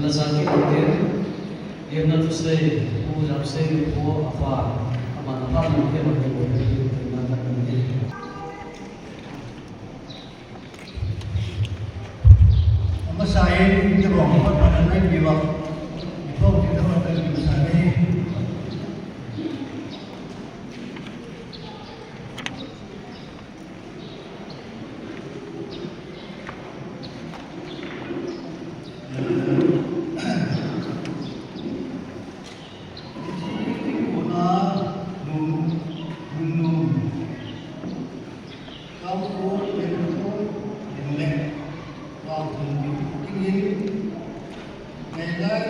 Nasaki Kodir, dia natusai, napsai apa, amanah mungkin berbuat dengan ini. Apa saya ini orang pada naik biwak, itu kita makan di sana. Ngày nay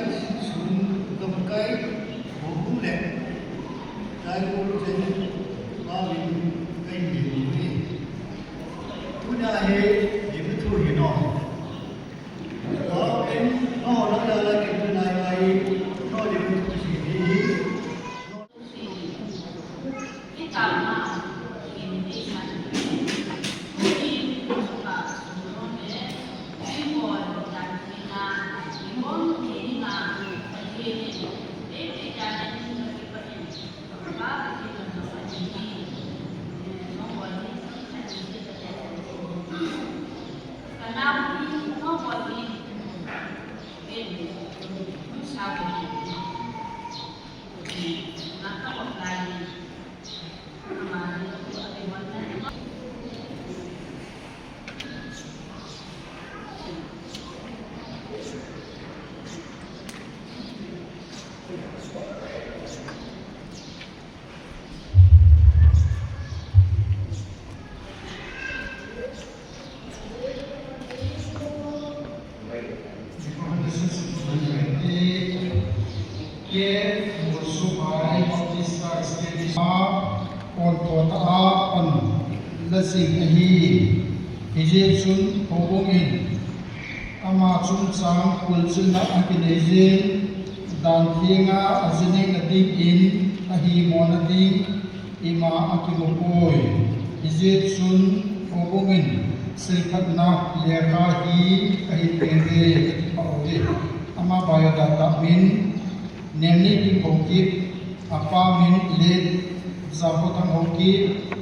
blessing ahi Ijesun hobongin ama chungchang kulchuna akineze dan thinga azining nating in ahi monading ima akimokoi Ijesun hobongin silpatna lekha hi ahi tenge paole ama biodata min nemni king hokip apa min le zapotang hokip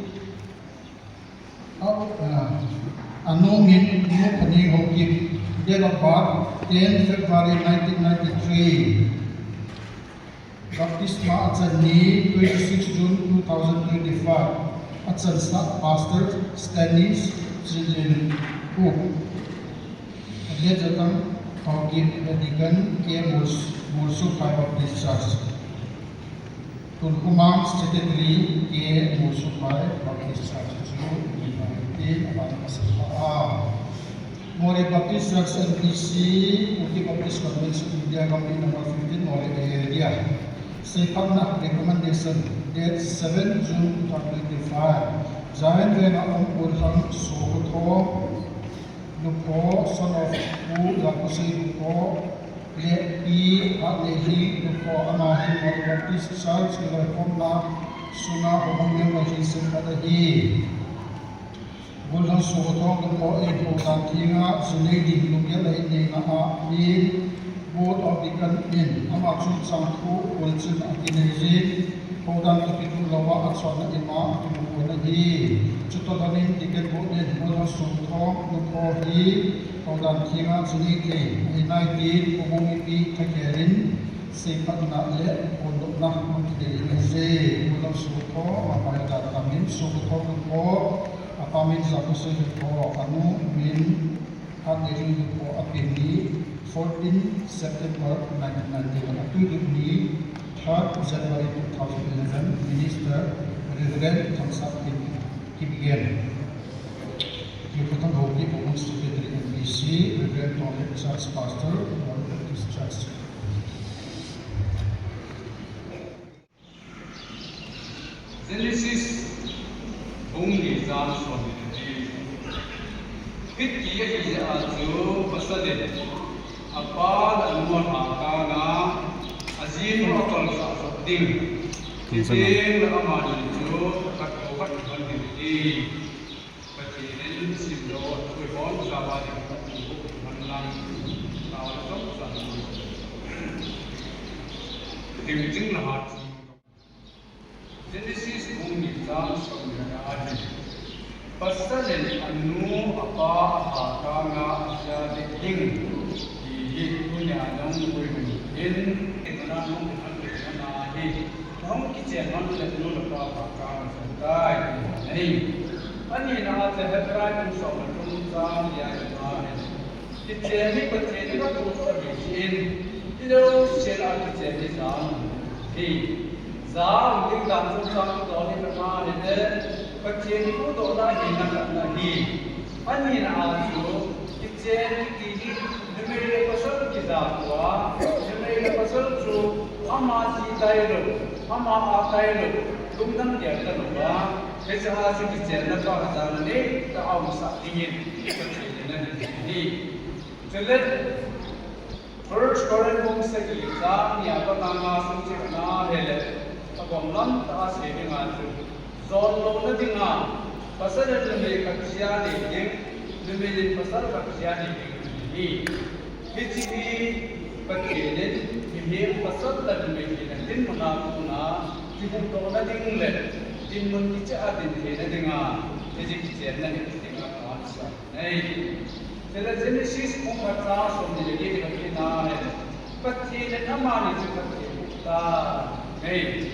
Anu min mu pani hokip date of birth 10 February 1993 Baptisma Achani 26 June 2025 Achan Pastor Stanis Children Cook Date Jatang hokip Vatican K. Mursu Baptist Church Tulkumang Secretary K. Mursu Baptist Church More Baptist Church NPC, Uti Baptist Convention India Company number 15, More area. Sepakna recommendation date 7 June 2025. Jahan Vena Urham Sohotho, Lupo, son of U, Lakosi Lupo, Le E, Atlehi, Lupo, Anahi, More Baptist Church, Ilakona, Suna, Obongya, Mahisin, Adahi. Bulan Sohotho Lupo Eko Tantinga Sunedi Lumya Laini Naha Min Board of the Country Amachun Sangku Ulchin Akinezi Hodan Tupitu Lawa Atswana Ima Akimukuna Hi Chutolanin Tiket Bodin Bulan Sohotho Lupo Hi Hodan Tinga Sunedi Inaiti Umungipi Takerin Sepat Nale Pondok Nah Mungkide Bulan Sohotho Mapayada Kamin Sohotho Lupo Apamin Zakusay po anu min hadiri po apini 14 September 1991 to the 3rd January 2011 Minister Reverend Thamsap Kibigyan Yukutan Hoki Pumong Secretary NBC Reverend Tony Church Pastor Baptist Church Genesis Only Zan Swami Hit Kia is Azu Pasade Apal Anwar Hakana Azin Rotol Safadim Kitin Amani Jo Kakokat Banditi Patin Sindo Wibon Sabadi Manlang Kawasom Sanu Timjing Lahat Genesis Only Zan Swami Pasal anu apa hakanga asya ding di punya nang in itna nang na hi nang kiche nang le nu la pa santai ani na te hebrai kun so kun sa ya ma kiche ni patre ni ko sa bi in ido sel a kiche ni sa hi za ling dan so sa ko ni ma ne Kecil itu doa hina karena hi, ani na asu kecil ini demi pasal kita tua, demi pasal tu ama si tayo, ama atayo, kumdang dia terlupa, kecil asu kecil na kahasa ni tahu sakit kecil ni Jadi first Corinthians segi sang ni apa nama suci na hele, agam lam taas ini ngatu. Zon lo na dinga pasal demi kaksian ini demi pasal kaksian ini hiji pakelet ini pasal demi din menakuna din lo na dingle din mun kicha adin hena dinga hiji kicha na dinga kaasa nei sela Genesis mukata som ni lagi kita pakelet amani kita nei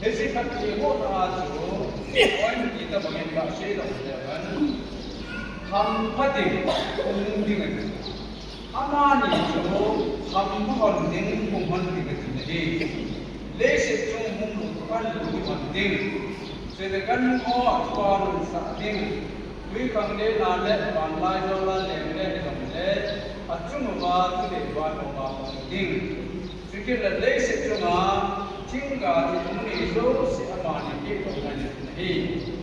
hiji pakelet mo ajo Orang kita bagi bahasa dalam hampating umumnya. Amani jo hampahonding umumnya jadi. Lese jo umumkan umumnya. Sedangkan orang sahating, mereka ni nalai bandai jolan lembek lembek, acunga tu dewan orang sahating. Sekitar lese jo tinggal di dunia itu si amani kita orang ini.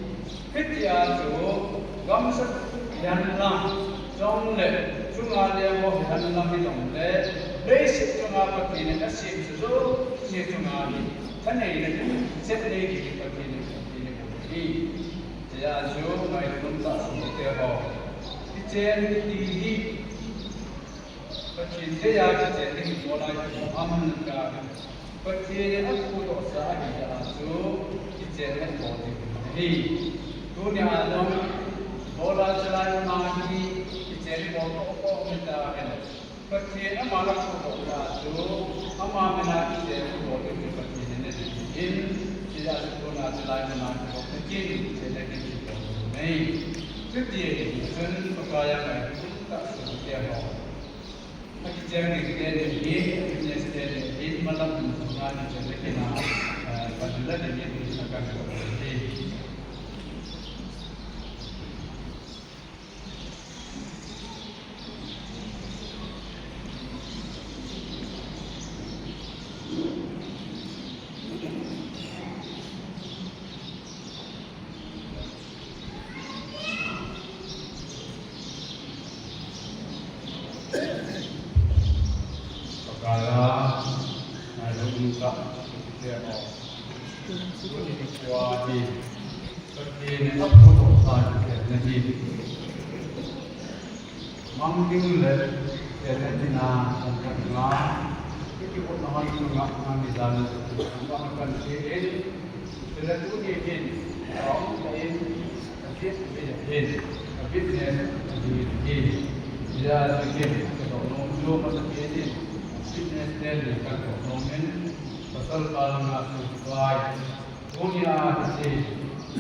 พิจารณากำสักยันลังจงเล่ช่วงอาเดียมบอกยันลังไม่ต้องเล่ได้สิบช่วงอาปฏิเนก็สิบจุดสิบช่วงอาดีท่านไหนเนี่ยเสร็จเลยกี่ปฏิเนที่จะจูไม่ต้องตัดสินใจบอกที่เจนที่ดีปฏิเนยากจะเจนที่ตัวเราจะทำมันกันปฏิเนนักพูดภาษาที่จะจูที่เจนให้บอกที่ทุกอย่างต้อง bola chalayo na hi icheri bo ko mita hen pati amala ko bola jo ama mena icheri bo ko pati ne in ila ko na chalayo na ko pati icheri ke ko nei pati sun pakaya mai ta su te ho pati icheri ke ne ye business ke ne in malam na icheri ke na padula de ne ka ko Kala ada muka dia oh ini kuati seperti ini apa dosa nanti mungkin le jadi na karena itu pun nama itu nggak kami jalan akan ini tidak tu ini orang lain tapi business ini dia sedikit kalau no macam ini fitness dan kekonomen pasal kalana supply dunia ini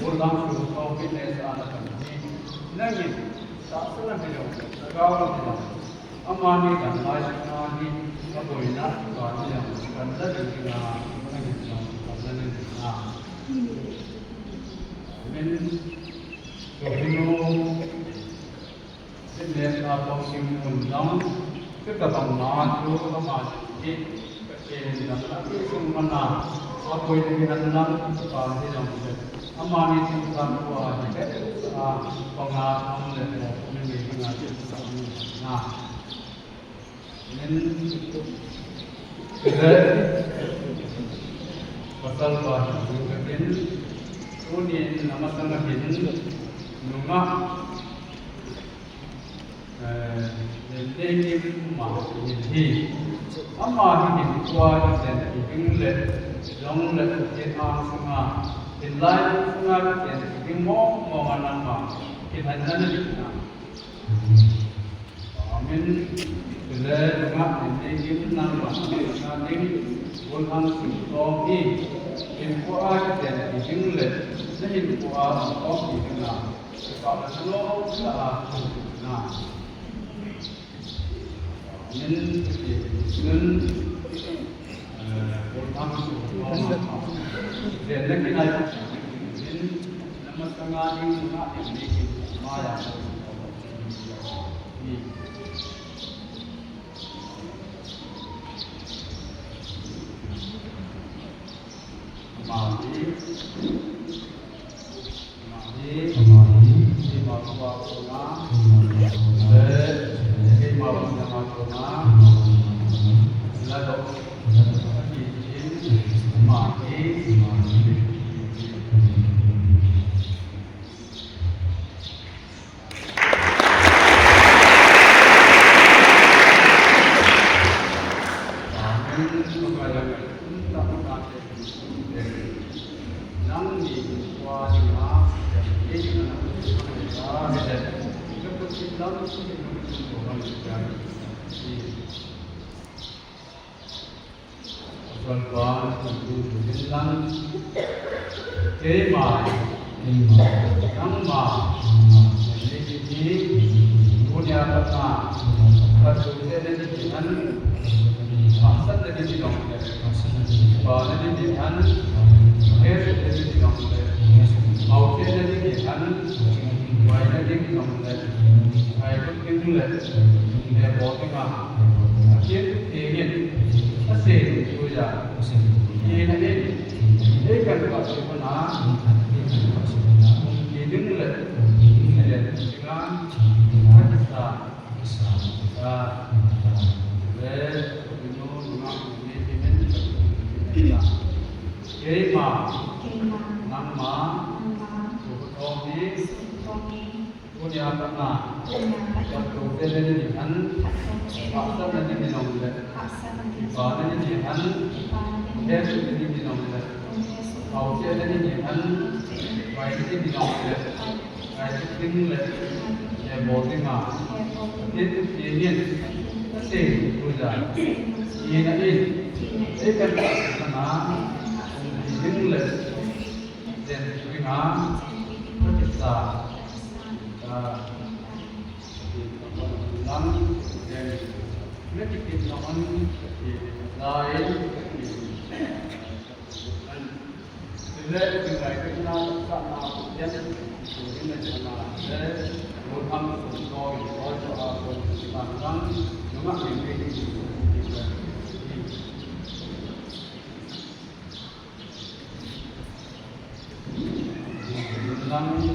ulang suruh fitness anak ini nanti tak salah beliau negara kita amani dan lain-lain apa ini kalau yang kanda dengan orang yang kanda dengan men Sohino fitness atau simulasi kegabangan itu sama di kecil dan langsung mana apa yang kita kenal seperti yang amani tentang kuah pengalaman dan mengenai nah ini pasal bahasa mungkin ini nama sangat ini nunga jadi mah ini amma ini kuat dan inglet jong let kita semua inline semua dan ingmo mana mah kita jangan kita amin bila dengar ini kita nama nanti bulan Suci kuat dan inglet jadi kuat kita kalau semua sudah nah ini orang dan lagi ini nama tengah ini maya le bino nunga ni timen ya ke ma nang ma tu ko ni punya kana ya tu de ni an asa na ni nong le ba na ni an de ni nong le au che ni an vai ni nong le vai ni le ya bo ni ma ni ni se tu ja ni na ni se ka na ni le den ni na ko sa lắm để biết cái việc nó thì lại lễ từ ngày cái nào chọn nào nhất từ cái ngày nào để một năm cùng coi cho bản thân nó mặc định cái năm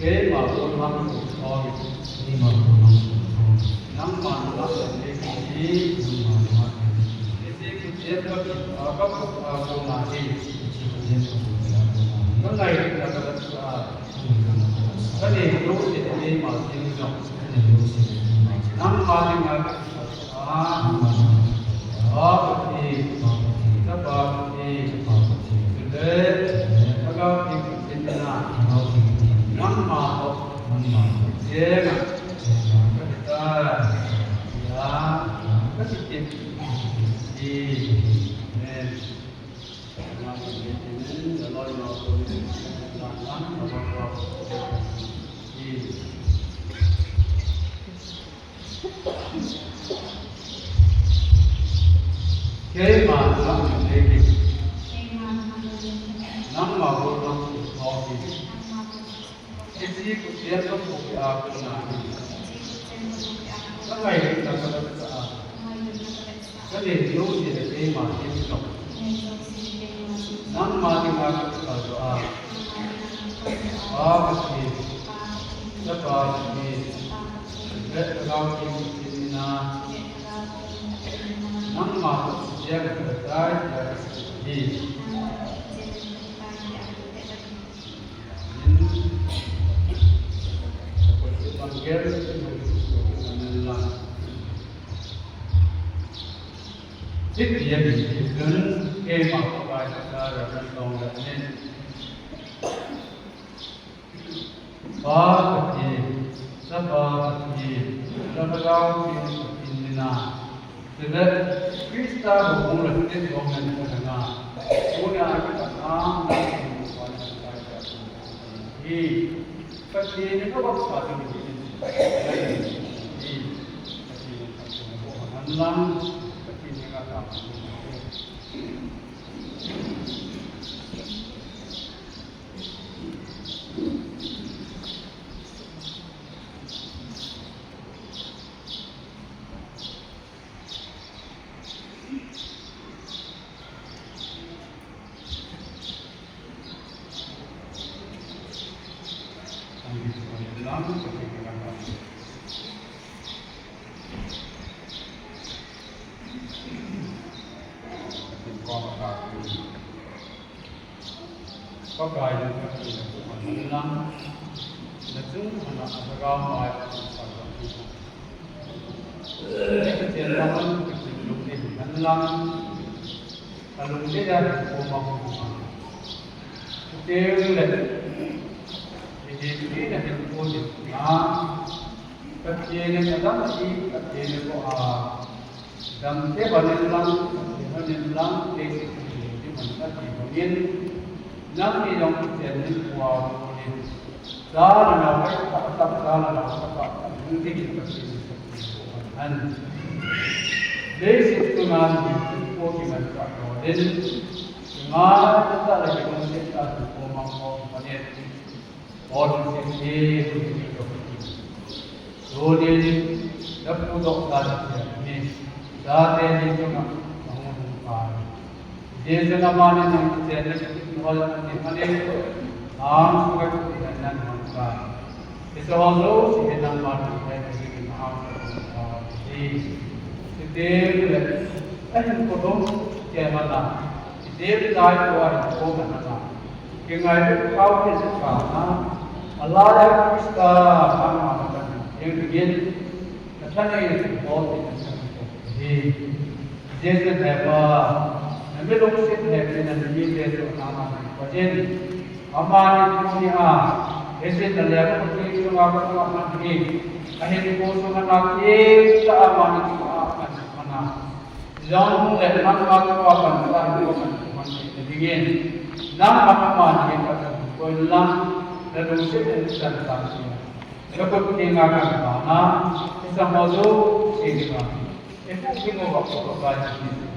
kế mà một năm cùng coi năm mà nó là cái gì cái gì có cùng là gì cái này là cái này lúc thì đi mà tin rộng năm mà thì mà thì các bạn thì để các bạn thì tin là năm mà dễ mà các cái chuyện gì nên làm cái chuyện là lo nó rồi làm lắm là bao gì cái mà làm cái gì nắm mà vô nó có gì cái gì cũng biết có một cái áo là các ngày là cái điều yếu thì là cái mà tiếp tục nắm mà thì là cái doa cái gì rất là gì rất là cao kim na nắm mà sẽ được cái gì panggil tiếp dia đến cái mà có bài ra rồi đang còn là nên ba cái gì sắp ba cái gì sắp cao kim na từ đấy Krista cũng là cái gì ông nên có thằng nào cũng là cái thằng nào thì cái gì nó có bao giờ Lang ketinggalan. có cái là mình làm là chúng mình làm cái cao ngoài cái tiền làm cái lúc thì mình làm là lúc thế ra của mong cái tiêu là thì cái là cái cô thì cái tiền này là rất là cái tiền này có đằng thế vào nên làm thì nó nên làm cái gì thì mình có thể biết nắm đi trong tiền đi qua đi đó là nào cái tập đó là nào các bạn những cái gì các anh đấy sẽ tương lai thì cô thì mình chọn rồi đến ngã chúng ta là cái công việc là cô mong cô và nên còn cái gì rồi đi đắp cô đọc ra thì ra đây đi cho nó không phải dia senamane nang tiada wala ni mane am suka dan mangka It's also in the modern in our today and photo Kemana. Today I go and Komana. King I do how is it a lot of Krista in begin the China is all in Jason have a middle sit have been a year of Nama. But then Amani is it the level of the Amani? I had to go to Manaki, the Amani. John let not walk on the begin. None of Amani for long, the Lucy and Santa. The good king of Amana is a Mozo, Sigma. If you think of what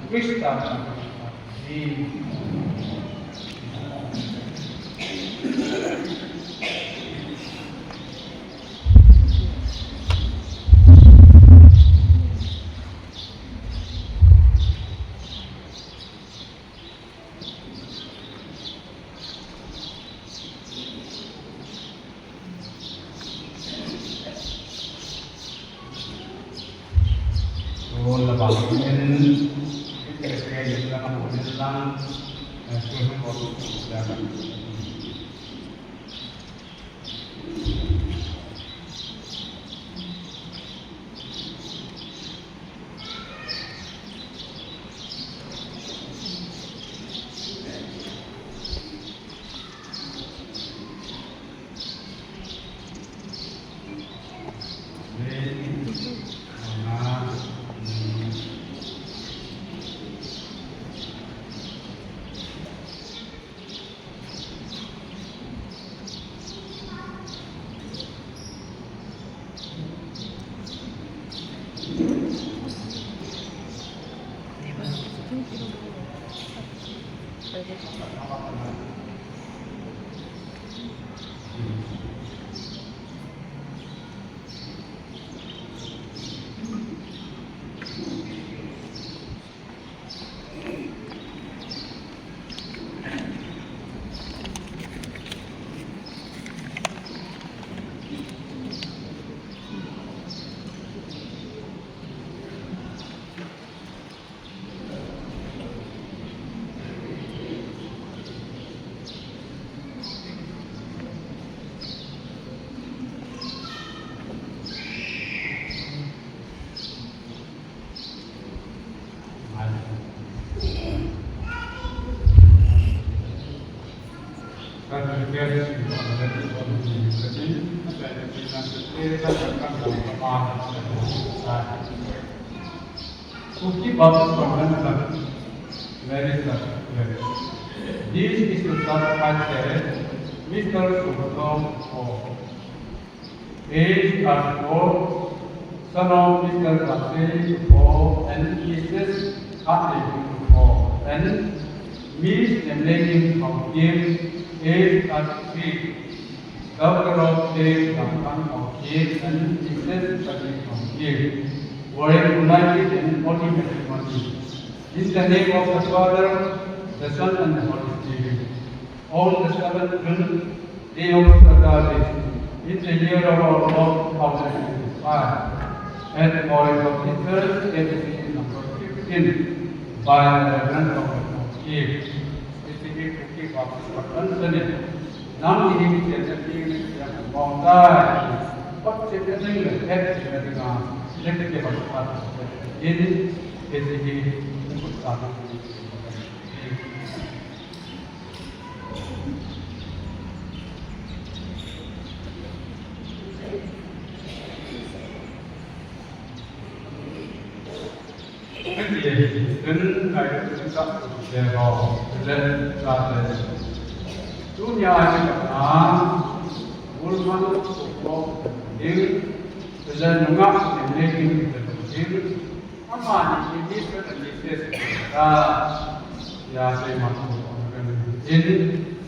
which time Where is the This is the subtitle Mr. Subatom Age and 4 Son of Mr. Rafi 4 and Jesus Atli 4 and Miss Emily of Kim Age and 3 Doctor of Kim Dampan of Kim and Jesus Atli of Kim were united in 40 In the name of the Father, the Son, and the Holy Spirit. On the 7th June, day of the Saturday, in the year of our Lord 2025, and for the 53rd edition number 15, by the Reverend Dr. K. Specific to keep up the Nam Him Jeffrey Montai, what is the thing that has to be done? Let me give us in basically. Đến ngày chúng ta về vào lên ra lên chủ nhà thì cả buôn bán của những lên nông nghiệp thì lên những ama ni ini sebenarnya ya saya mahu ini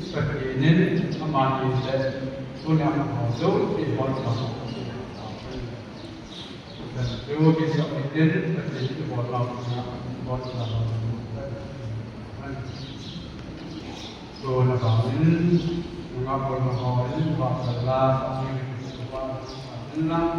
seperti ini ama ni saya punya mahu di bawah dan dua bisa ini seperti itu bawah so nak ini mengapa ini bahasa ลัง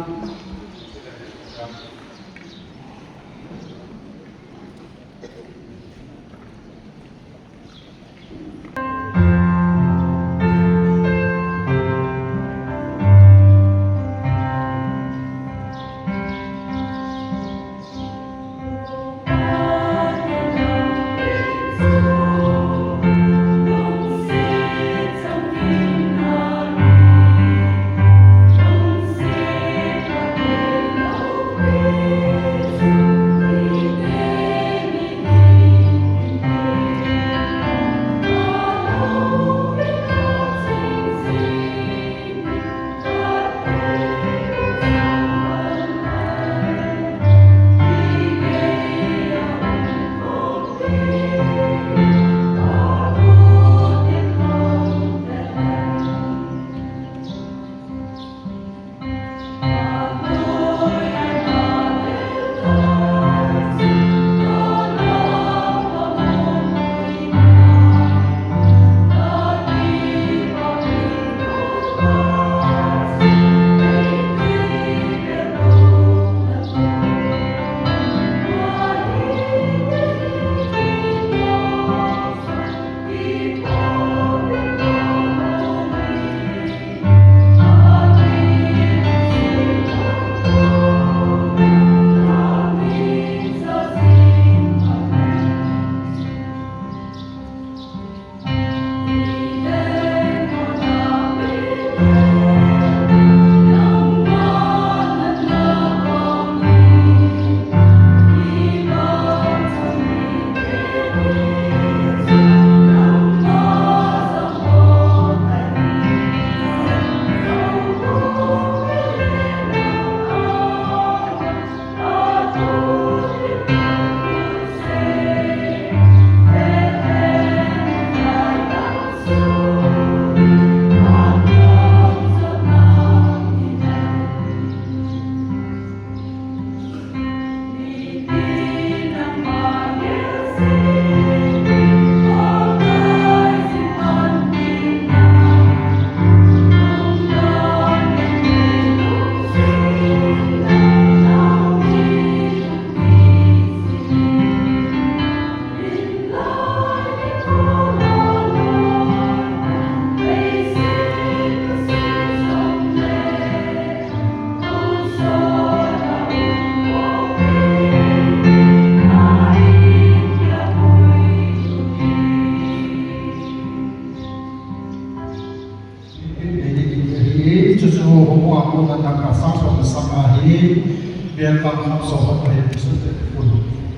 Welcome sobat episode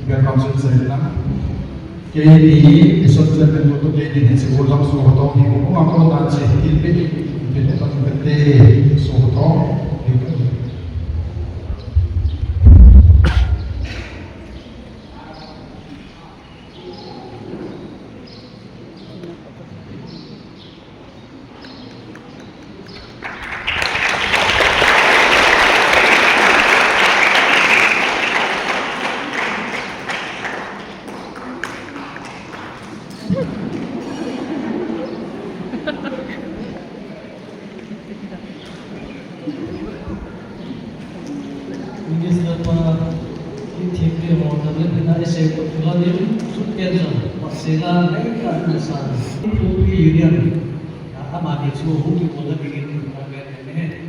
welcome sebenarnya jadi episode untuk jadi di sekolah sobat ini aku akan cerita ini tentang PT sobat sila mereka nasal itu union ama di suhu di bola bikin program ini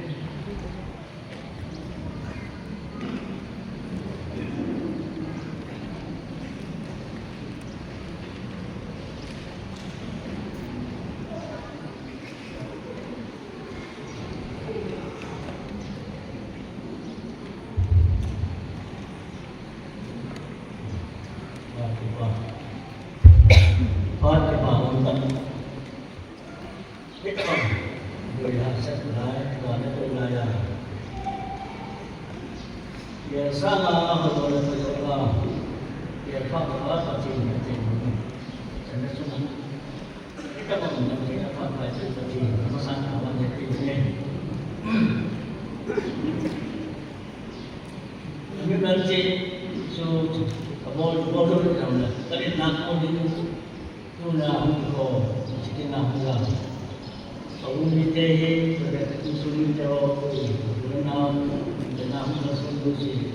solusi.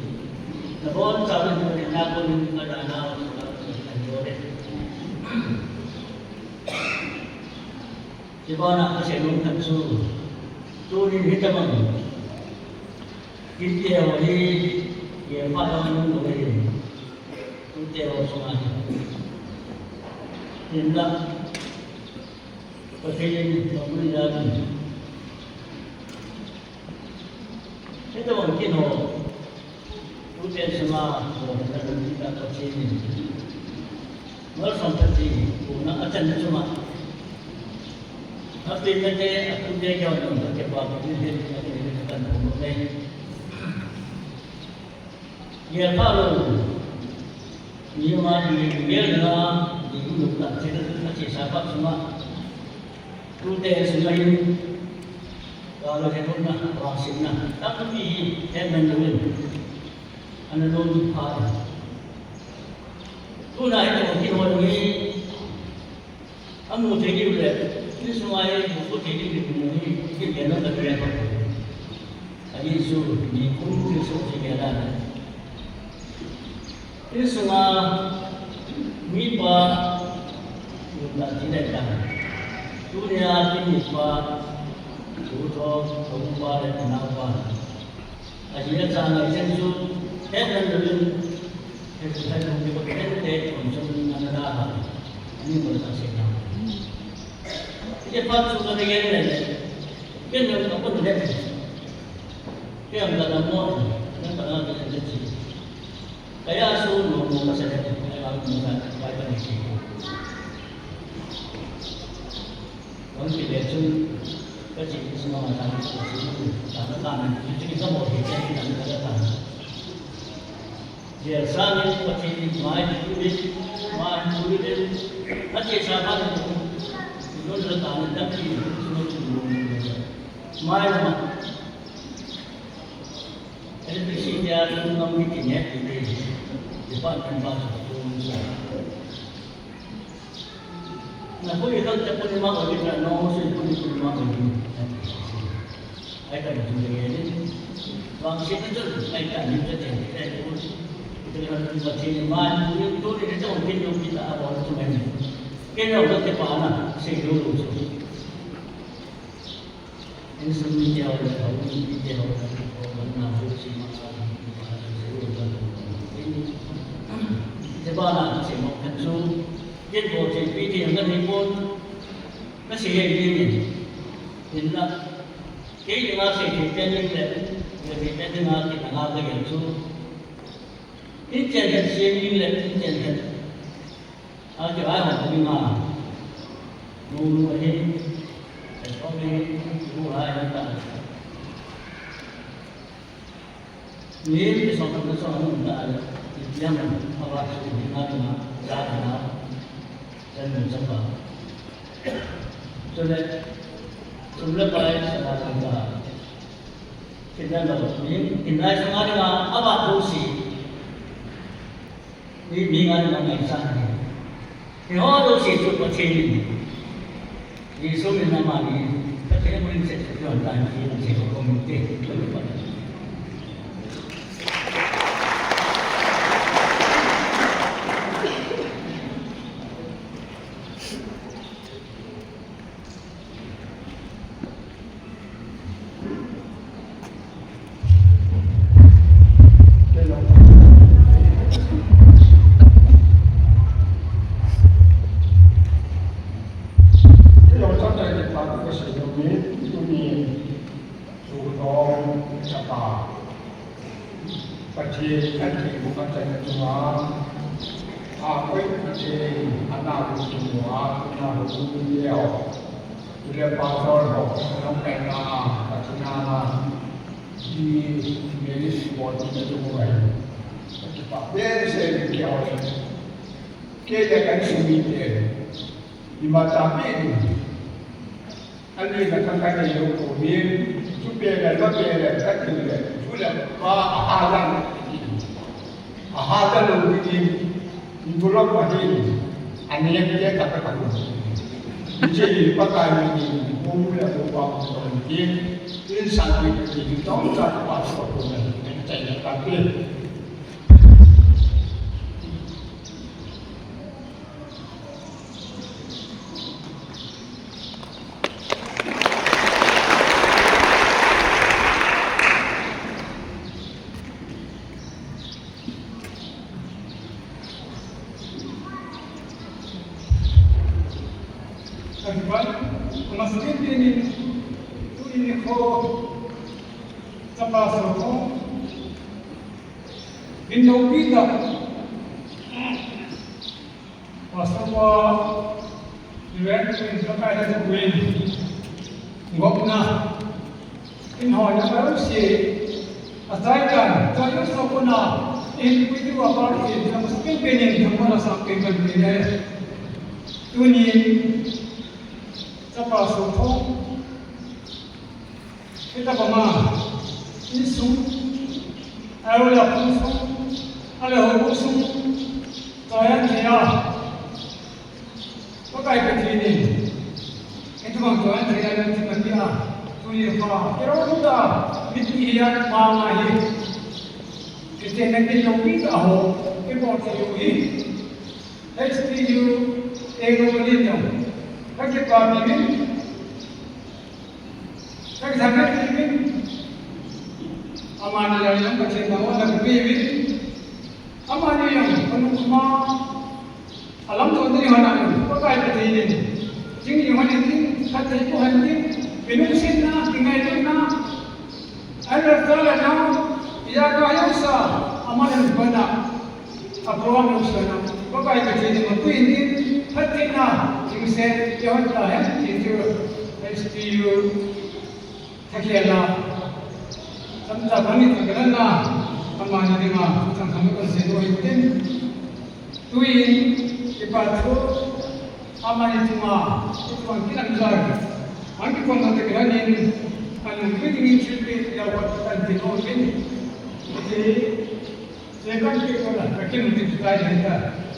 Nabon sabi mo ni nabon yung kadanaw sa kanjore. Siapa nak kesenung kansu, turin hitamang. Kita awali yang pada menunggu ini, kita awal semuanya. Hendak percaya memberi lagi. Kita mungkin kita semua dalam kita percaya. Merasa percaya, guna acan semua. Tapi kita aku dia jauh kita buat ini kita umumnya. Ya kalau ni mari dia dengan di dulu tak cerita sahabat semua. Kita semua ini kalau kita nak rasional, tapi jangan dulu. Anda dulu hari. Tu nak itu mungkin orang ini, kamu jadi boleh. Ini semua yang buku jadi di dunia ini, kita nak terlihat. Jadi itu di kumpulan sosial. Ini semua mipa sudah tidak ada. Dunia ini mipa sudah berubah dan menambah. Akhirnya sangat sensitif. Dan dulu saya juga kita konsumsi anda ini berhasil. Cepat sudah dengan ini, kan apa tu deh? Kan dalam mod, kan dalam kerja. Kaya suruh mau saya kalau mungkin baik ni. Orang kita tu kerja semua macam itu, tangan kita mau kita kita tangan. Dia sangat percaya main tulis, macam sahabat itu. Sudah tahu tapi semua cuma main apa? Jadi dia tu memikirnya ini depan satu Nah, boleh kalau tak boleh makan kita no boleh makan ini. Ayat itu ini. Bangsa itu ayat itu kita kalau baca iman itu itu mungkin kita awal sebenarnya. Kalau kita paham seluruh ini semua dia orang dia orang nak semua ini sebab semua kansu dia boleh jadi yang kami pun masih ini hendak kita masih kita dengan kita ngaji kansu ini jangan sendiri lagi jangan aja ayah dengar mulu ini seperti mulai datang ini sesuatu ada yang awak dengar jangan dan mencoba sudah baik sahaja kita lalu ini semua dengan awak dosi ini mingat dengan insan ini orang dosi itu percaya ini semua nama ini percaya mungkin sesuatu yang lain sesuatu komunitas itu pada Jadi pakai ini, umumnya berupa mungkin insan itu tidak dapat pasal ใจในการเปลี่ยนMasjid ini tu ini ko sampai sore Indo kita paswa event ini sampai ada bulan ngokna in hoja baru si asaikan jadi sokona in itu apa sih mesti pengen kamu sampai ke dia tu ni Sapa soto kita bama isu awla pusu ala pusu kaya dia pakai begini itu bang tuan saya dan dia tu ye pa kira muda miti yang mana ye kita nak dilopi tahu kita boleh ye HTU ego boleh Kaki kami ini, kaki sangat ini, amanah yang kecil bawa lagi ini, amanah yang penuh semua alam tuan ini mana ini, pakai kecil ini, jadi yang ini kata itu henti, penuh sena, tinggal itu na, ada salah jauh, ia kaya usah, amanah yang banyak, apa orang usah, pakai kecil ini, tu ini henti na. Saya jawab saya itu STU Takiela sampai kami terkenal amanah dengan tentang kami konsentrasi itu tuin dipatu amanah cuma itu kita menjaga mungkin kalau terkenal ini kalau kita ingin cerita jawab tentang ini jadi saya kan kita lah mungkin untuk kita jadi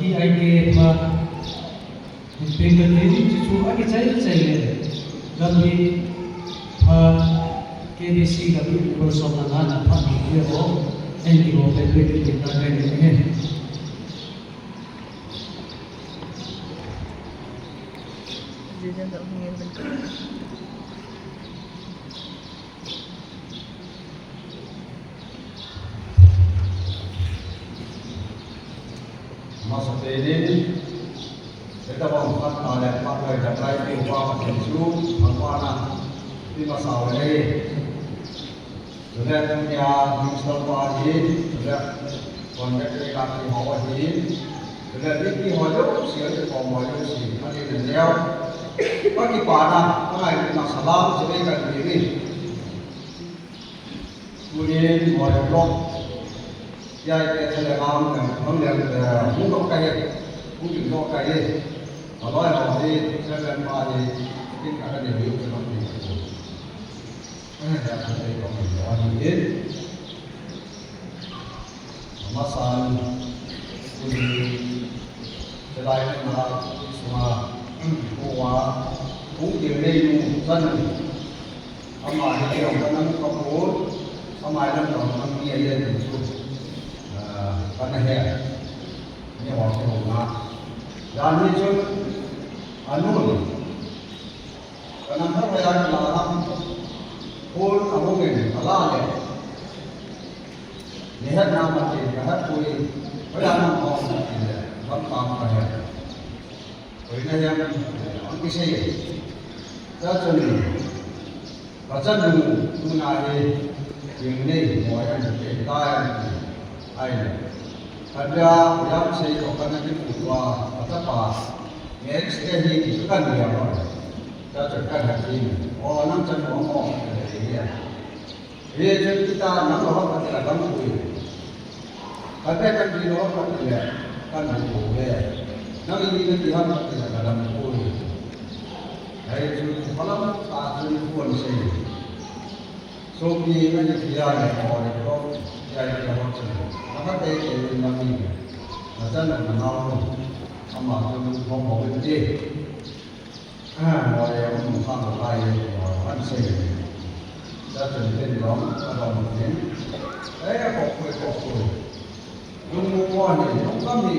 TIK Bengali itu agak cair kami KDC kami bersama dengan Pak Ibu NGO PPD kita ini. Dia tak punya bentuk. Masa ini kita mengangkat oleh pakai jagai di upah pensiu mana di masa ini sudah punya minister wajib sudah kontrak dengan wajib sudah di wajib siapa wajib sih ada dia bagi pada mengenai masalah sebagai diri kemudian wajib Jadi kita làm yang muốn cái muốn chuyển cho cái mà nói là đi sẽ lên qua thì tất cả các điều kiện cho nó thì cái này là cái của mình là gì hết mà sao thì cái này là mà của cũng điều này dân mà cái điều đó nó có vốn mà nó còn không nghe lên thì Panahnya, ini waktu rumah. Dan itu anu, kenapa saya melarang pun kamu ini kalah ya? Lihat nama dia, lihat kui, berapa orang ini, berapa kaya. Ini yang bisa ya. Jadi, macam tu nari ini mau yang kita ai ada yang saya lakukan di Putua apa next day itu kan dia orang kita cakap hari ini orang jangan ngomong dia jadi kita nak orang kita kamu tu ada kan di orang kita kan boleh nak ini kita kita dalam tu hari itu malam tak pun saya Sopi ini dia yang orang itu jadi orang semua. Apa teh yang kami ni? Macam mana nak sama tu orang itu. Orang yang mungkin lain orang sendiri. Jadi kita orang mungkin. Kokoi. Yung mukha ni, yung kami.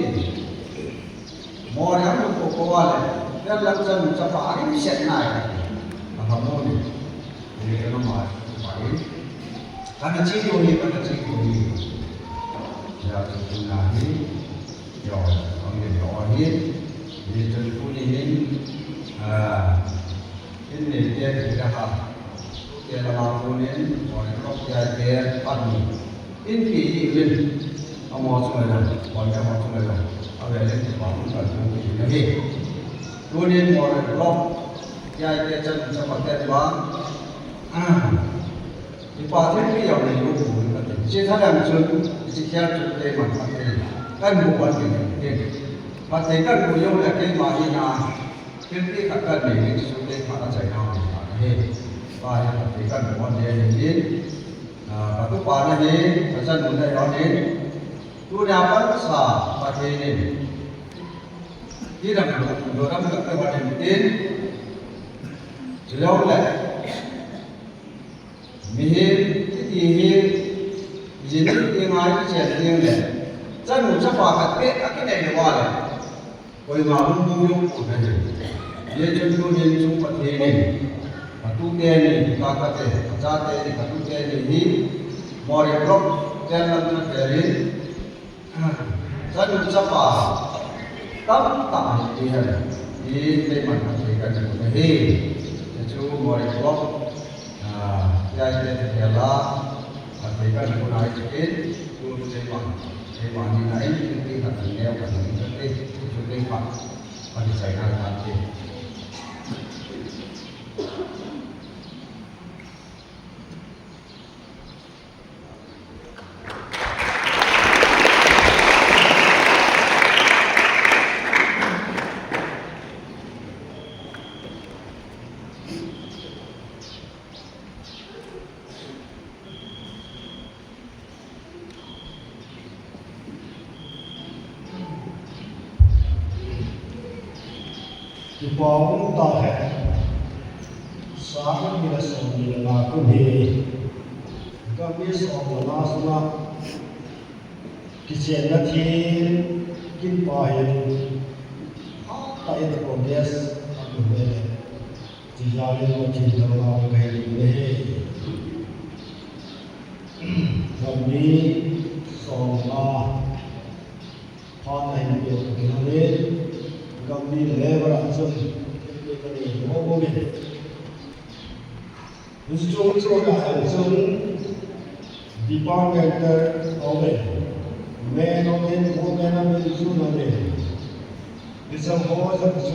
Mo yang mukha ni. Dia langsung cakap ini set naik. Apa mau ni? Ini kenapa? Karena cikgu ni. Ya, cikgu ni. Ya, orang ni. Dia cikgu ni. Ini dia tidak. Dia lama ni. Orang kau dia pagi. Ini ini. Amo semua dah. Orang semua dah. Awak ni bangun kat rumah ni. Kemudian orang kau dia jangan sampai bang. Di pasir ni yang ni lupa. Jadi dalam tu sekian tu tema pasir. Kan bukan ni. Pasir kan bukan lagi mahina. Jadi kakak ni itu tema apa saya nak ni. Pasir kan bukan dia ni. Batu panah ni pasal benda yang ni. Tu dapat sah pasir ni. Tidak orang kakak pasir ni. Jauh lah. Mihir, tihir, jadi yang jadi le. Jangan lupa pakai akan ada wala. Kau mahu mungkin pun ada. Dia jujur dia cuma ini. Batu ni, kakak ni, jatuh ni, batu ni. Mori blok jalan dari. Jangan lupa. Tak dia. Ini memang mereka juga. Jujur mori blok. Jadi adalah mereka menggunakan untuk seman ini naik seperti katanya seperti pak pada saya nanti. Bawang tak sangat bila sembilan aku ni, kami semua semua kisah nanti kimpahin, tak ada progres aku ni, jadi macam dalam kehidupan ni, kami semua pandai hidup ni. Kami lebar asal kami mau ni. Ujung dah asal departmental awal. Women, ujung awal. Isam hawa satu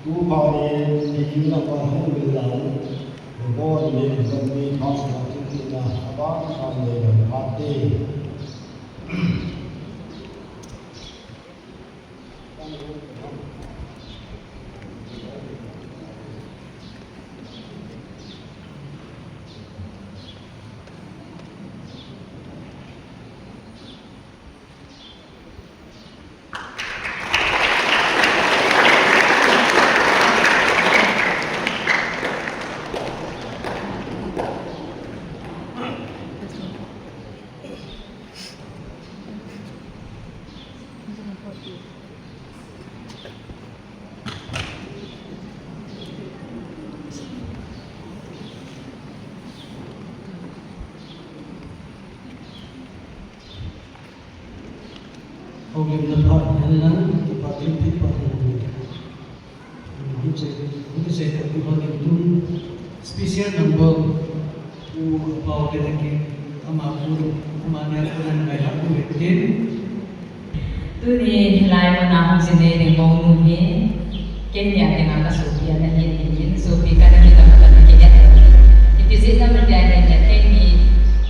dua hari di mana pun berlalu. Bawa ni kami masuk kita abang kami berhati. Problem tempat adalah tempat tempat Ini saya tempat itu spesial number power lagi amapur amanya dengan bayar tu betul. Tu ni helai mana hong sini ni mau nuhi Kenya dengan kasupian dan ini supi kan kita makan Kenya. Itu sih kan berjaya dan Kenya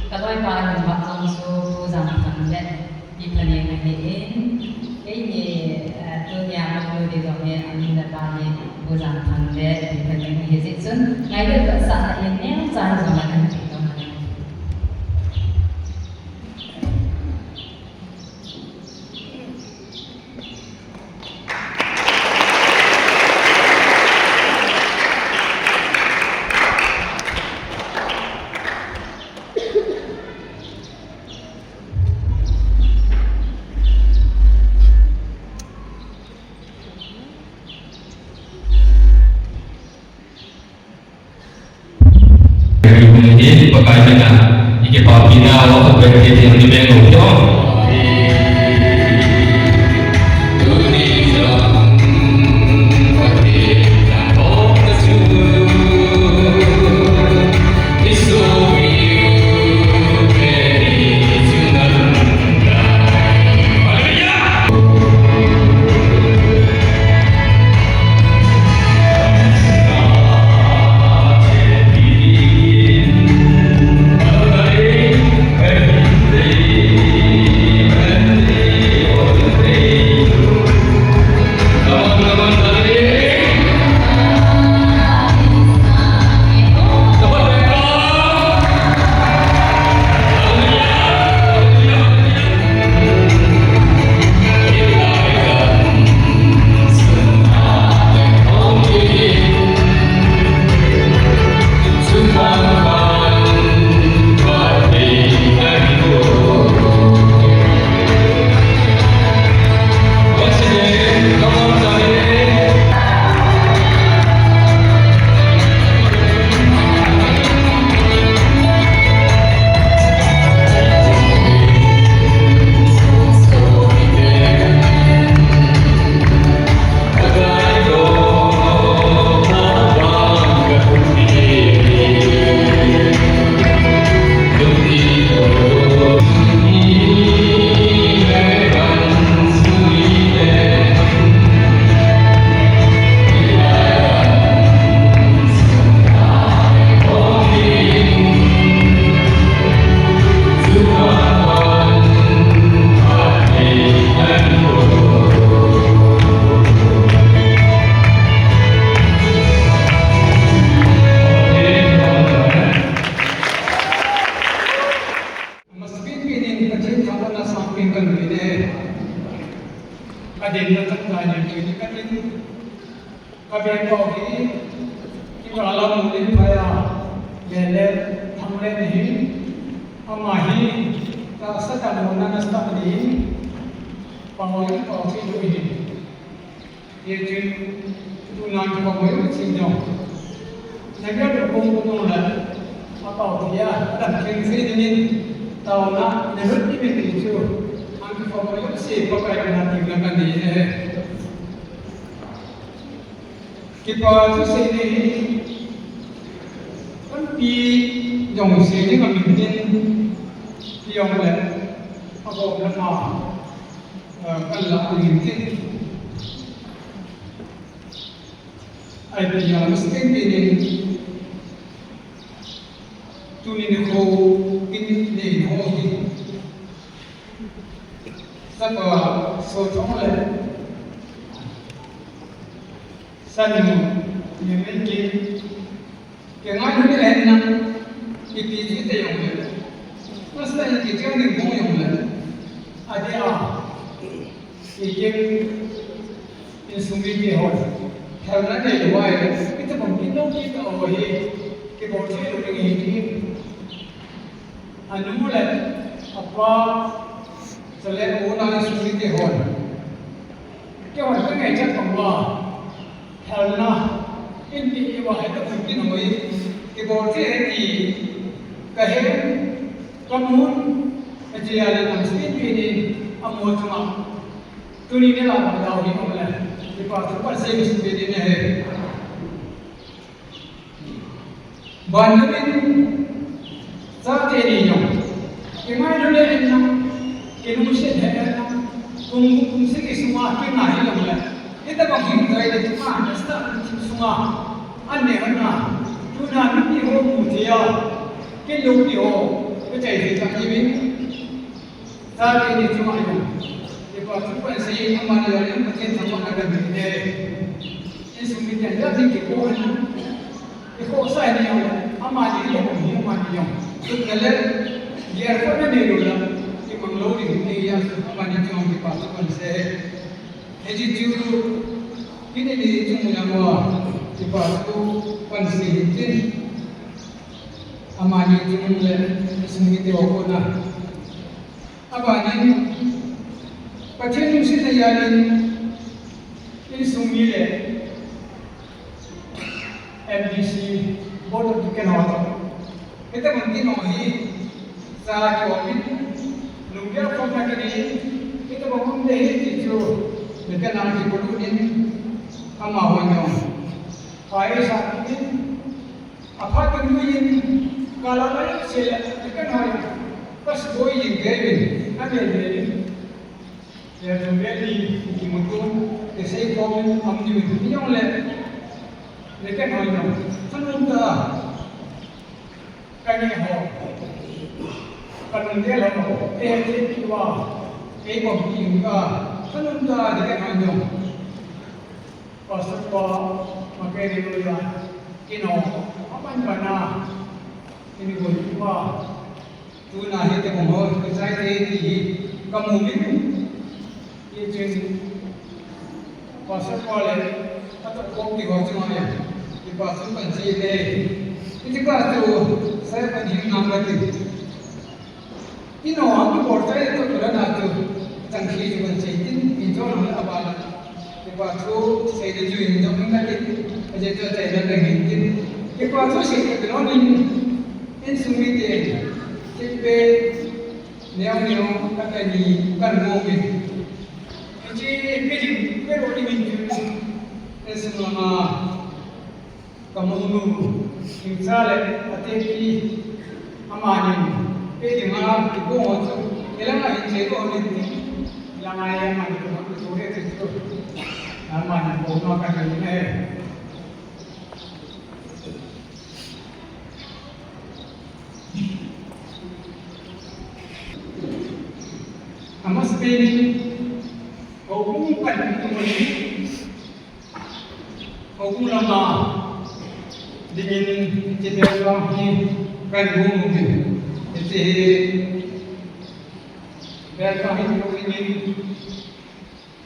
kalau yang paling bagus so zaman dan Ipani ini tu ni aku di dalamnya amin dapat ni bukan tanda Ipani hizit so Sen ngai de ka sa na yen ne sa na zaman an ti ka ma Ini pagkain ikipapina o pagkain yang dibengo yo. Iko sai ni yang amani yang amani yang tu kalau dia pun ni dulu कि मंगलोरी ने या amani yang di pas kan se eji tiu kini ni tung yang di pas tu pan se tin amani tung le sini te ko na amani pathen si ne yalin ini sumi le MDC Board of Economics. Kita mungkin mengahi sahaja kami lumpia format ini kita bangun deh itu dengan nanti perlu ini amawannya. Ayah saat ini apa tujuan kalau ada sila kita hari pas boy yang gavin ada ni ya jumlah di mutu kesai komen amju ini yang le लेकिन हो ना सनुंदा कने हो कनुंदे हो ए किवा ए बंगा सनुंदा लेकिन हो ना पासवा मके दिया किनो अपन बना ini boleh tu nah itu mohon saya ini kamu ini ini pasal atau kau di bawah mana di pasal panci ini itu pasal saya panci nama itu ini orang berita itu kerana itu tangki panci ini orang abal di pasal saya itu ini orang lagi aja tu saya lagi di pasal saya kerana ini sumit ini tipe neon kata ni kan mungkin jadi kerja kerja ini semua kamu insale ateki amani pedi mana ibu itu elanga ini ko ini elanga yang mana itu sudah itu amani bono kan ini amas pedi kau bukan ini Hukum lama dengan cedera ni kan mungkin jadi berkah itu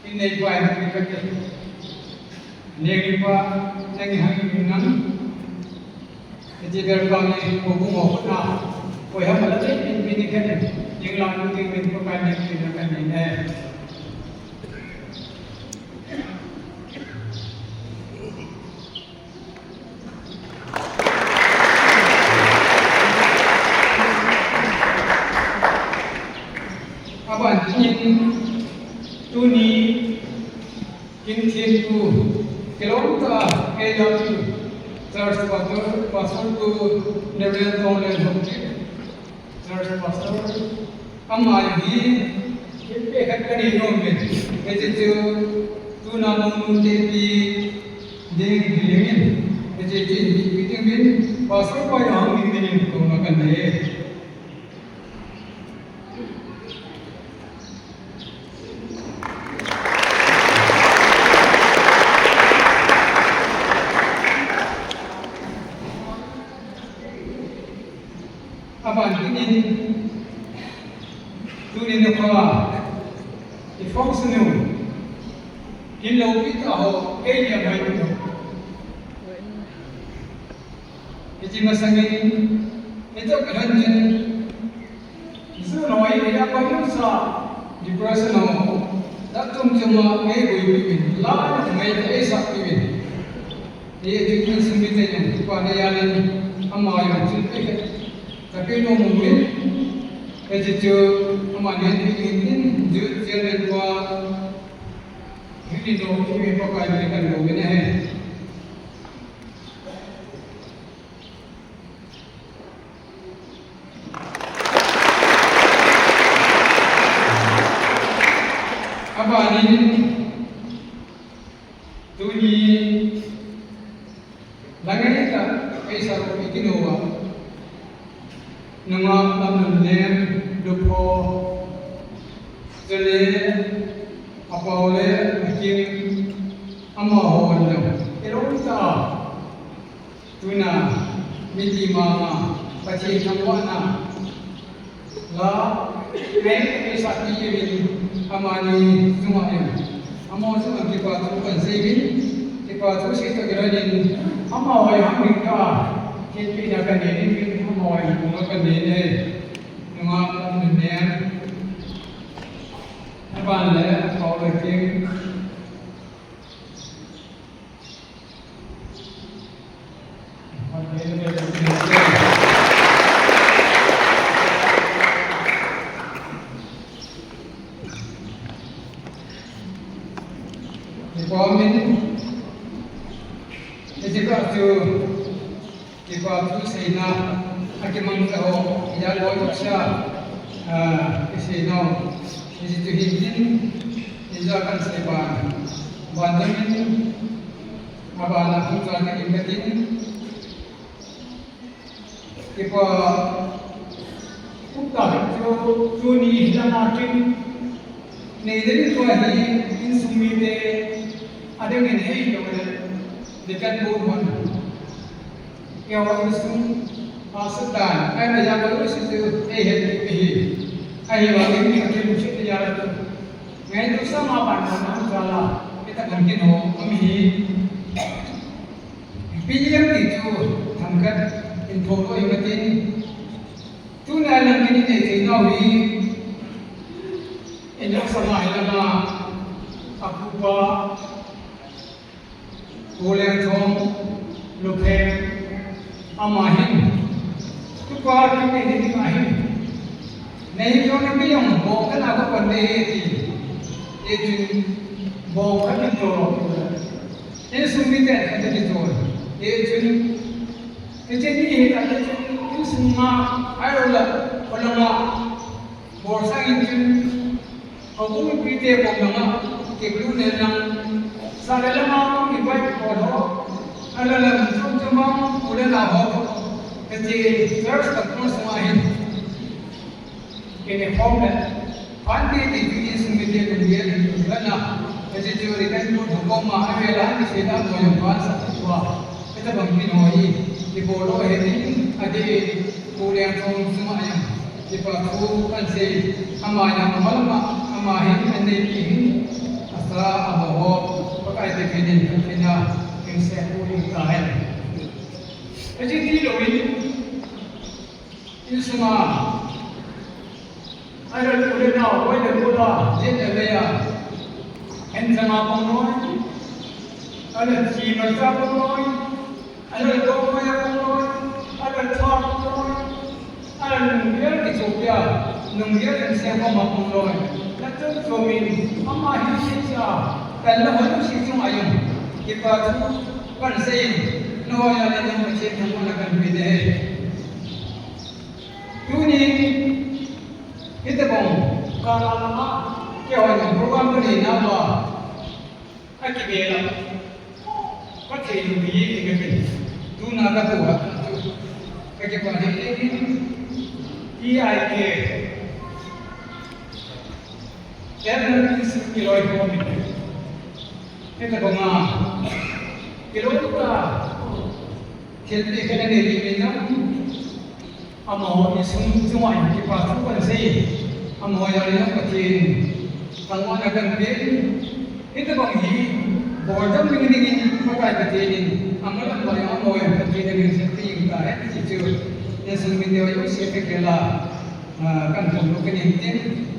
ini buat kita negara negara dengan jadi berkah ni hukum apa kau yang mana ini kan yang lalu dengan perkara ini kan ini tuni kintin tu kelonta kaya tu church pastor tu never told them church pastor amma ini kepe hakani nombe ejeju tu namun devi deng dilemin ejeju meeting pastor pa yang ini tu makan deh masangin itu keranjang sunoi dia bangsa di personal datum cuma bui lah mai esak bui dia juga sembitanya pada yang amal yang tapi no mungkin itu amalnya ini jadi dua ini dua ini pakai mereka dua ini tuni langit kaisar ikinowa nama namnen dopo jele apa oleh bikin amawan eronta tuna miti mama pachi kamwana la ngai ke sakti yevin amani sumayan amo sama ki pa tu kan sevin ki pa tu se to geranin amma hoy hamika kin pi na kan ni ni amma hoy kuma kan ni ne nga kan ne aban le ko le king Ibu Sina akimang tao iyalo siya isino isitu hindin izakan seban bandamin abana kung imbatin ipo ukta jo ni hilamakin neidin ko hi insumite adeng nei ko dekat buwan yang itu sedan, ada yang baru itu ada yang ini mesti dijalankan. Itu sama pandangan kalau kita mungkin kami pilihan itu tangkat info yang penting. Tuna yang ini diketahui ini sama ilmu aku boleh thong lupa amahin tu kuat ini amahin नहीं जो नहीं yang bokan aku pandai itu bokan itu ini sumber ada di tu itu jadi ada itu semua ada orang borsa itu aku pilih bokan kebun yang saya lama ibarat bodoh ada dalam cuma udah lahir jadi terus terus semahin ini formula panti di sumber dia karena jadi teori kan hukum mahal di sana boleh bahasa tua kita mungkin hoyi di bodoh ini ada boleh semua yang dipakai kan se amanya malam amahin ini asal abawo pakai definin kena saya boleh tahan. Jadi tidak ini semua ada boleh tahu, boleh bola, jadi dia sama pemain, ada si mereka pemain, ada pemain pemain, ada top pemain, ada nunggu di Sophia, nunggu di siapa pemain. Lalu suami, amma ini siapa? Kalau harus siapa ayam. Kita kan sein no ya le yang macam mana kan beda tuni kita bang kalau lama kau program ni nama akibela pakai duit ini tu nak tu kerja pada ini IIK dan kilo ekonomi kita bang Kilometer, kita kena dari mana? Amau isu semua yang kita lakukan sih, amau yang penting, tanggungan akan ber, itu bagi bodoh begini pakai penting, amalan paling amau yang penting dengan seperti kita itu yang sering dia itu siapa kela kan perlu kenyataan.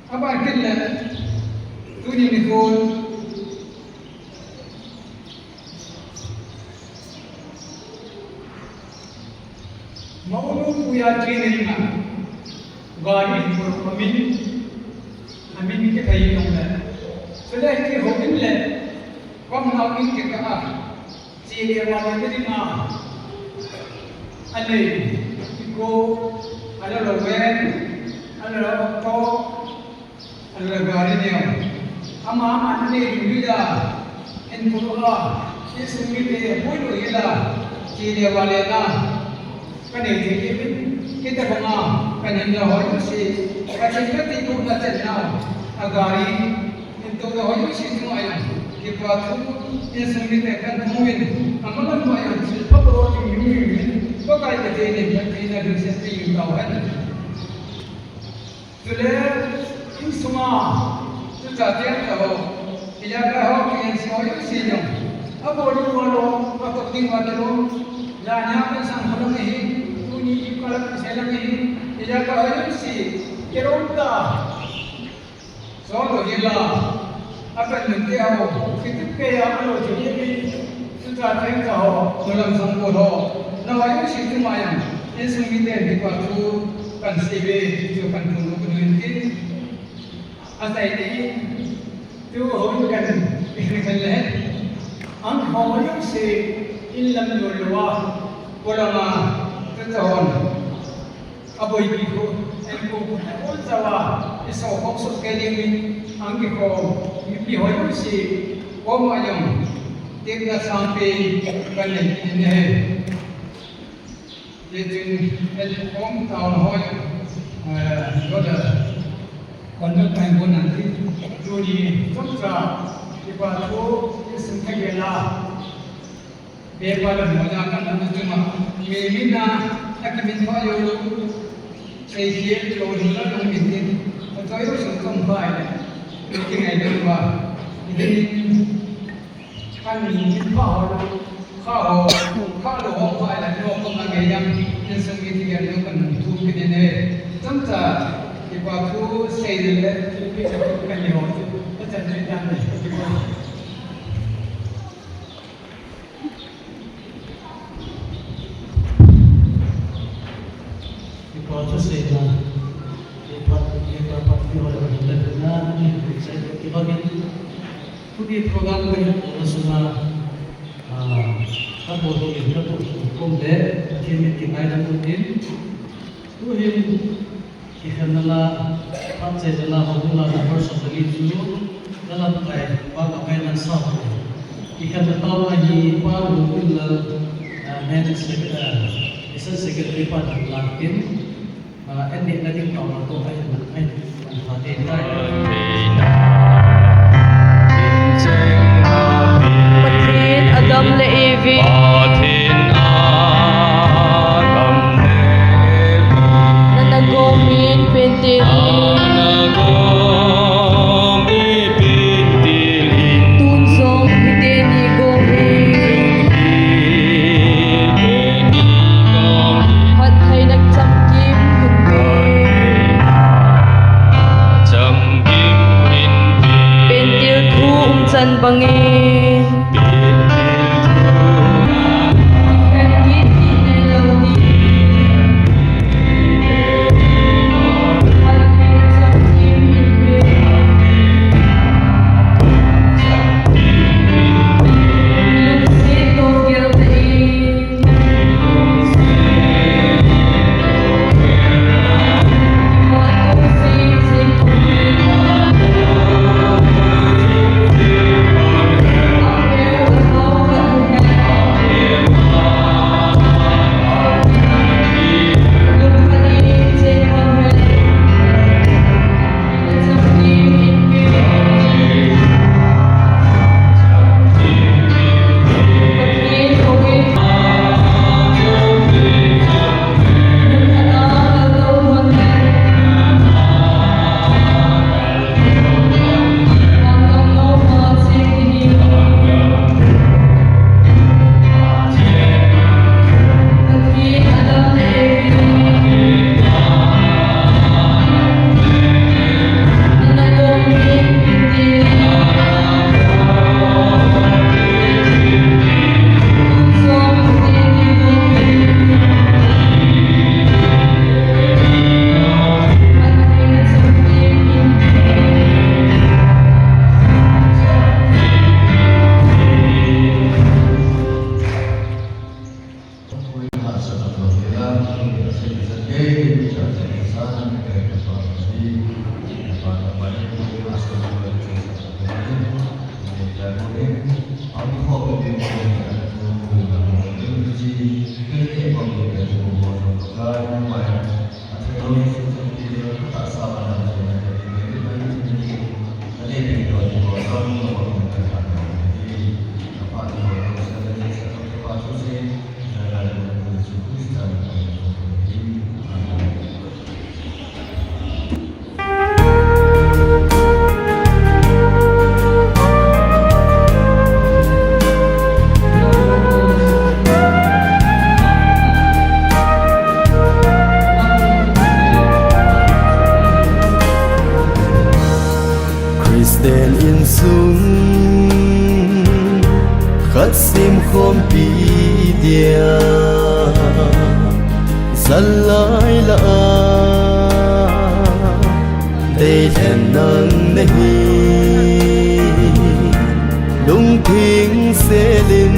Apa artinya? Tujuh mikul, mau punya training gari amin kita kayak mana? Sudah itu hobi le, kamu nak ini kita ciri awal itu ni mah, ada iko, ada loben, ada auto. Ada gari ni, ama ni juga, enpuluh, ini semua dia boleh juga, ciri awalnya kan ini kita bangga, kan ini awal mesti, macam kita itu macam mana, gari Untuk dah isi semua yang kita tu yang sendiri kan mungkin amalan yang siapa orang ini pakai kerja ini kerja di sini yang tahu kan. Jadi ini semua sejati yang tahu dia kau yang semua isi yang apa orang malu apa tinggal malu jangan pensang kalau ni bunyi kalau saya ni dia kau isi keronta soal gila apa nanti awak kita kaya malu jadi sudah tengok awak dalam sangkut awak nawai situ mayang ini semua di waktu kan sebe itu kan tunggu peneliti asal ini tu orang kan ikhlas ang hawayong si ilam yulwa wala ma tatawon aboy biko en ko on sawa iso hokso keding ang ko mi hoyong si o mayong tigna sampai kanen ini yejin el om taon hoyong goda kondak main nanti jodi samsa iba tu sengkegela bebalan mojakan dan cuma memina akimin hoyo sehingga lorula dong bintin atau itu sungkem baik mungkin ada dua ini kan ini kau kalau baik lagi waktu lagi yang sengit yang itu kan tu begini tentu iba tu sehingga bisa bukan dia macam cerita ni Proses saya dapat dilakukan dengan saya bagian itu program yang semua apa itu hukum deh kini kita ada rutin tu yang kita nala pakai dalam hubungan antara satu itu dalam pakai dan sah kita tahu lagi apa hubungan manajemen secretary pada lakin ending natin tahu tu ay hati Matin Adam Levi Nanagomin Pentilin Tunsong Hideni Gomin Hat hay nagtangkim Pentil ku umsan bangin Kristen in sung khát sim khom pi dia salai la để thèn nang nahi lung thing se lin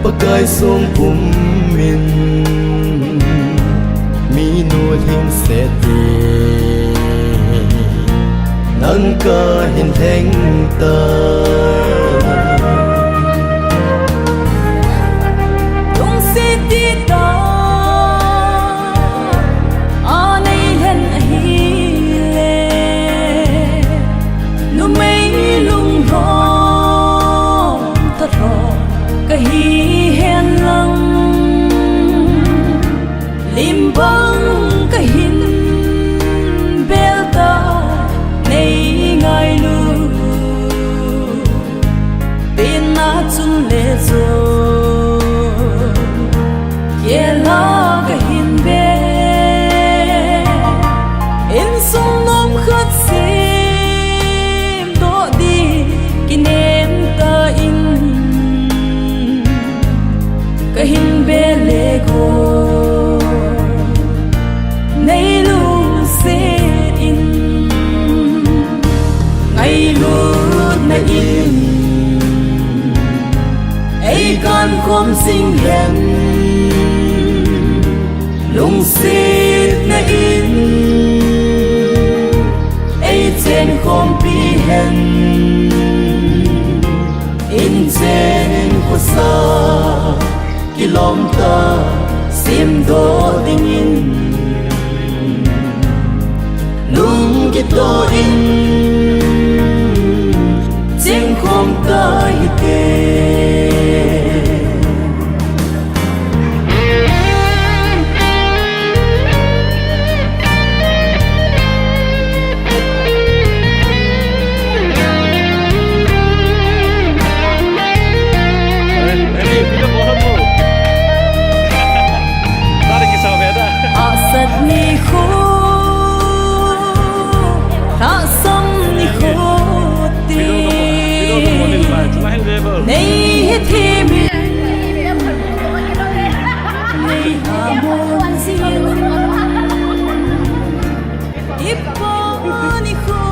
pakai song pum min mi nu hing se ti nang ka hin theng ta Tung si ti ta a nei hen a hi le nu mei lung ro ta ro ka hi hen lang lim bang ka hin bel ta nei ngai lu bin na chun le zo ye la ka hin be in sung nom khat sim do di kinem ta in ka hin be le go nei lu se in ngai lu na in ai kan khom sing hen lung sit na in ai chen khom pi hen in chen ko sa kilom ta sim do ding in lung ki to in chen khom ta hi te Asat ni kho tha sam ni kho ti nei he thi mi nei ha mon sin ipo ni kho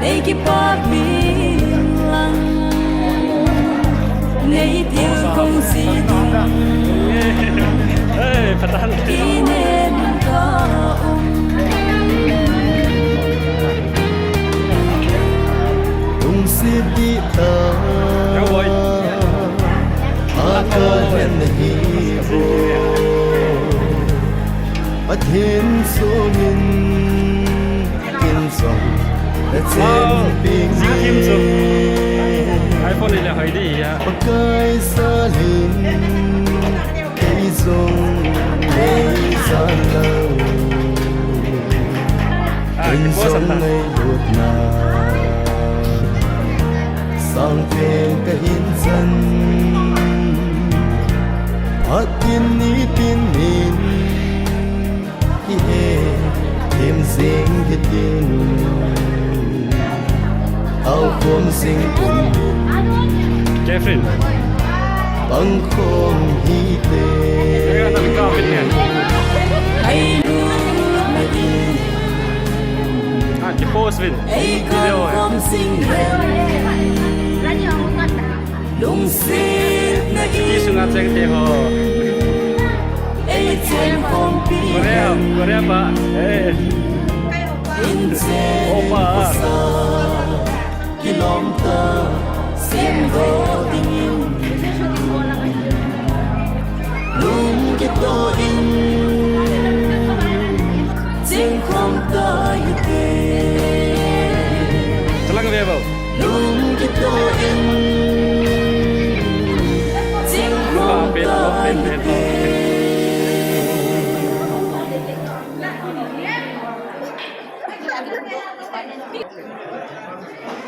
nei ki pa mi lang nei tiêu kong si Inem ka lung si di ta ka hen hi bo pathin sungin kin song la chen ping iPhone นี่แหละหอยดีอ่ะ pakai salin kai song nei salau kin song nei lut na sang theng ka hin san atin ni tin min hi he thêm sing hi tin au khom sing un Jeffrey bang khom hi teก็เป็นเนี่ย ai lu na in จะโพสต์วิน ai kan khom sing hen lung sit na ที่ in สุนัขแจ้งเทพ ai chen khom pi ก็เรียกปะเอ้ย in chen Opa. sa kilom ta sim do ding in lung ki to in ching khom ta hi te Bye.